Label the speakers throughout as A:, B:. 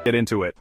A: get into it.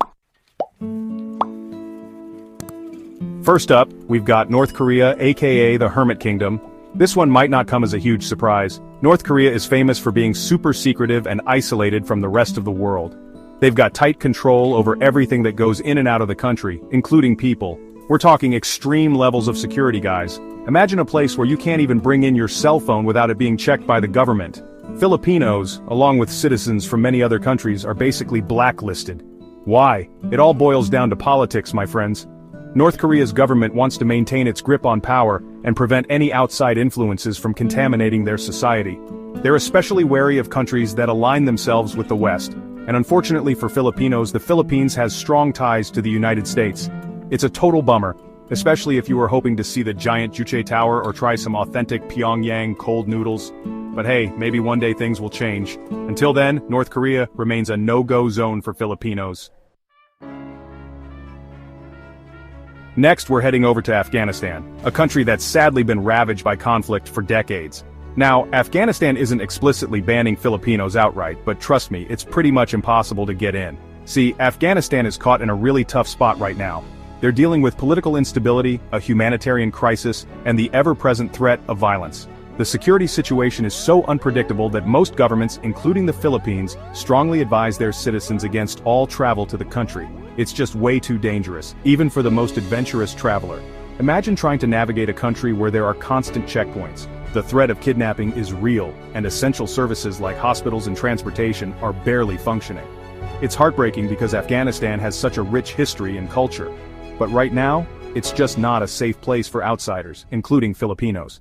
A: First up, we've got North Korea, aka the Hermit Kingdom. This one might not come as a huge surprise. North Korea is famous for being super secretive and isolated from the rest of the world. They've got tight control over everything that goes in and out of the country, including people. We're talking extreme levels of security, guys. Imagine a place where you can't even bring in your cell phone without it being checked by the government. Filipinos, along with citizens from many other countries, are basically blacklisted. Why? It all boils down to politics, my friends. North Korea's government wants to maintain its grip on power and prevent any outside influences from contaminating their society. They're especially wary of countries that align themselves with the West, and unfortunately for Filipinos, the Philippines has strong ties to the United States. It's a total bummer, especially if you were hoping to see the giant Juche Tower or try some authentic Pyongyang cold noodles. But hey, maybe one day things will change. Until then, North Korea remains a no-go zone for Filipinos. Next, we're heading over to Afghanistan, a country that's sadly been ravaged by conflict for decades. Now, Afghanistan isn't explicitly banning Filipinos outright, but trust me, it's pretty much impossible to get in. See, Afghanistan is caught in a really tough spot right now. They're dealing with political instability, a humanitarian crisis, and the ever-present threat of violence. The security situation is so unpredictable that most governments, including the Philippines, strongly advise their citizens against all travel to the country. It's just way too dangerous, even for the most adventurous traveler. Imagine trying to navigate a country where there are constant checkpoints. The threat of kidnapping is real, and essential services like hospitals and transportation are barely functioning. It's heartbreaking because Afghanistan has such a rich history and culture. But right now, it's just not a safe place for outsiders, including Filipinos.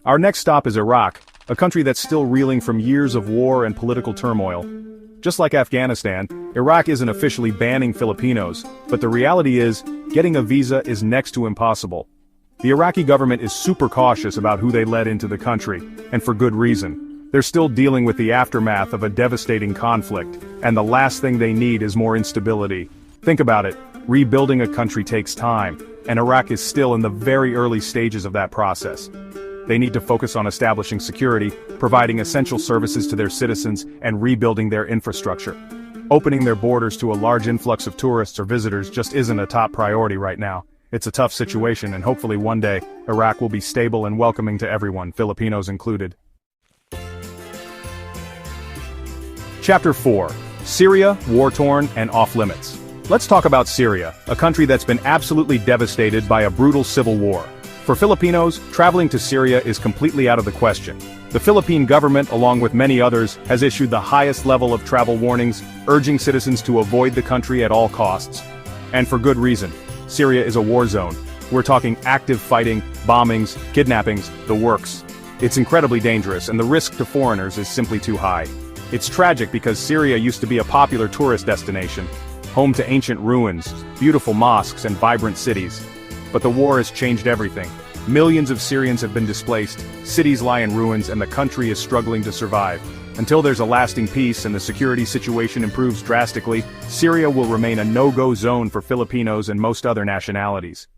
A: Our next stop is Iraq, a country that's still reeling from years of war and political turmoil. Just like Afghanistan, Iraq isn't officially banning Filipinos, but the reality is, getting a visa is next to impossible. The Iraqi government is super cautious about who they let into the country, and for good reason. They're still dealing with the aftermath of a devastating conflict, and the last thing they need is more instability. Think about it, rebuilding a country takes time, and Iraq is still in the very early stages of that process. They need to focus on establishing security, providing essential services to their citizens, and rebuilding their infrastructure. Opening their borders to a large influx of tourists or visitors just isn't a top priority right now. It's a tough situation, and hopefully one day, Iraq will be stable and welcoming to everyone, Filipinos included. Chapter 4. Syria, war-torn, and off-limits. Let's talk about Syria, a country that's been absolutely devastated by a brutal civil war. For Filipinos, traveling to Syria is completely out of the question. The Philippine government, along with many others, has issued the highest level of travel warnings, urging citizens to avoid the country at all costs. And for good reason. Syria is a war zone. We're talking active fighting, bombings, kidnappings, the works. It's incredibly dangerous, and the risk to foreigners is simply too high. It's tragic because Syria used to be a popular tourist destination, home to ancient ruins, beautiful mosques, and vibrant cities. But the war has changed everything. Millions of Syrians have been displaced, cities lie in ruins, and the country is struggling to survive. Until there's a lasting peace and the security situation improves drastically, Syria will remain a no-go zone for Filipinos and most other nationalities.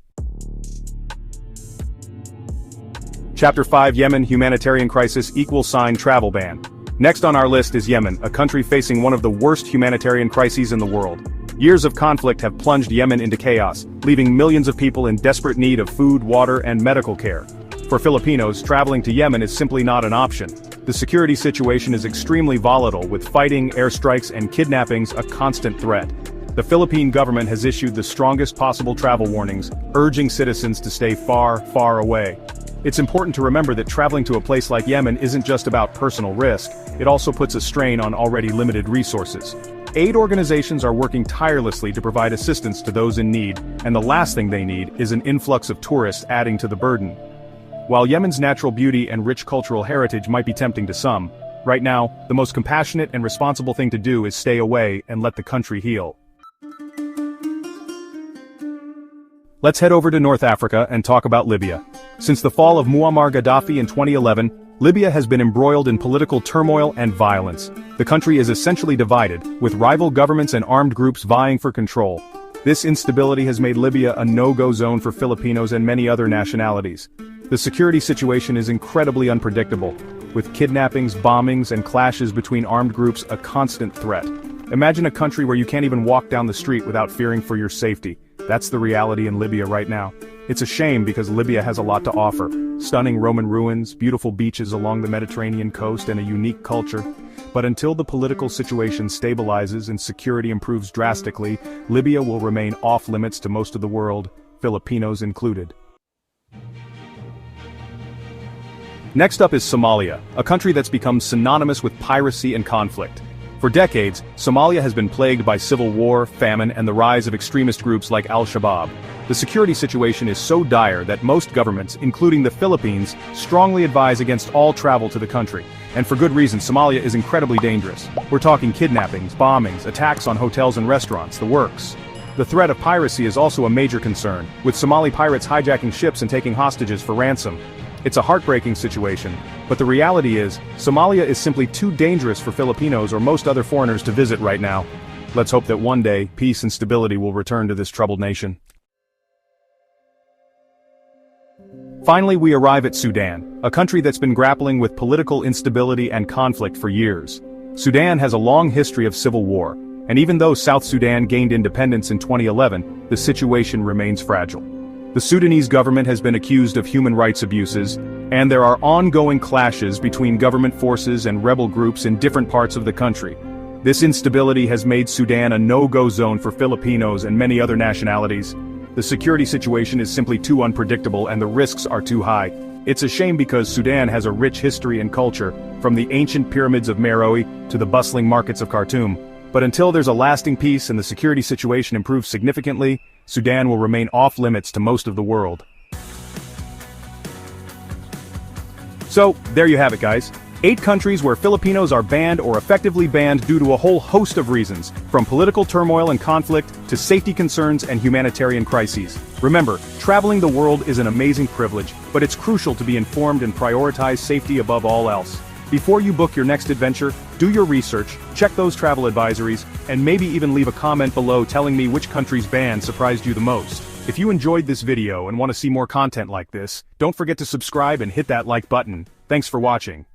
A: Chapter 5. Yemen, humanitarian crisis, =travel ban. Next on our list is Yemen, a country facing one of the worst humanitarian crises in the world. Years of conflict have plunged Yemen into chaos, leaving millions of people in desperate need of food, water, and medical care. For Filipinos, traveling to Yemen is simply not an option. The security situation is extremely volatile, with fighting, airstrikes, and kidnappings a constant threat. The Philippine government has issued the strongest possible travel warnings, urging citizens to stay far, far away. It's important to remember that traveling to a place like Yemen isn't just about personal risk, it also puts a strain on already limited resources. Aid organizations are working tirelessly to provide assistance to those in need, and the last thing they need is an influx of tourists adding to the burden. While Yemen's natural beauty and rich cultural heritage might be tempting to some, right now, the most compassionate and responsible thing to do is stay away and let the country heal. Let's head over to North Africa and talk about Libya. Since the fall of Muammar Gaddafi in 2011, Libya has been embroiled in political turmoil and violence. The country is essentially divided, with rival governments and armed groups vying for control. This instability has made Libya a no-go zone for Filipinos and many other nationalities. The security situation is incredibly unpredictable, with kidnappings, bombings, and clashes between armed groups a constant threat. Imagine a country where you can't even walk down the street without fearing for your safety. That's the reality in Libya right now. It's a shame because Libya has a lot to offer. Stunning Roman ruins, beautiful beaches along the Mediterranean coast, and a unique culture. But until the political situation stabilizes and security improves drastically, Libya will remain off-limits to most of the world, Filipinos included. Next up is Somalia, a country that's become synonymous with piracy and conflict. For decades, Somalia has been plagued by civil war, famine, and the rise of extremist groups like Al-Shabaab. The security situation is so dire that most governments, including the Philippines, strongly advise against all travel to the country. And for good reason. Somalia is incredibly dangerous. We're talking kidnappings, bombings, attacks on hotels and restaurants, the works. The threat of piracy is also a major concern, with Somali pirates hijacking ships and taking hostages for ransom. It's a heartbreaking situation, but the reality is, Somalia is simply too dangerous for Filipinos or most other foreigners to visit right now. Let's hope that one day, peace and stability will return to this troubled nation. Finally, we arrive at Sudan, a country that's been grappling with political instability and conflict for years. Sudan has a long history of civil war, and even though South Sudan gained independence in 2011, the situation remains fragile. The Sudanese government has been accused of human rights abuses, and there are ongoing clashes between government forces and rebel groups in different parts of the country. This instability has made Sudan a no-go zone for Filipinos and many other nationalities. The security situation is simply too unpredictable and the risks are too high. It's a shame because Sudan has a rich history and culture, from the ancient pyramids of Meroe to the bustling markets of Khartoum. But until there's a lasting peace and the security situation improves significantly, Sudan will remain off-limits to most of the world. So, there you have it guys. 8 countries where Filipinos are banned or effectively banned due to a whole host of reasons, from political turmoil and conflict, to safety concerns and humanitarian crises. Remember, traveling the world is an amazing privilege, but it's crucial to be informed and prioritize safety above all else. Before you book your next adventure, do your research, check those travel advisories, and maybe even leave a comment below telling me which country's ban surprised you the most. If you enjoyed this video and want to see more content like this, don't forget to subscribe and hit that like button. Thanks for watching.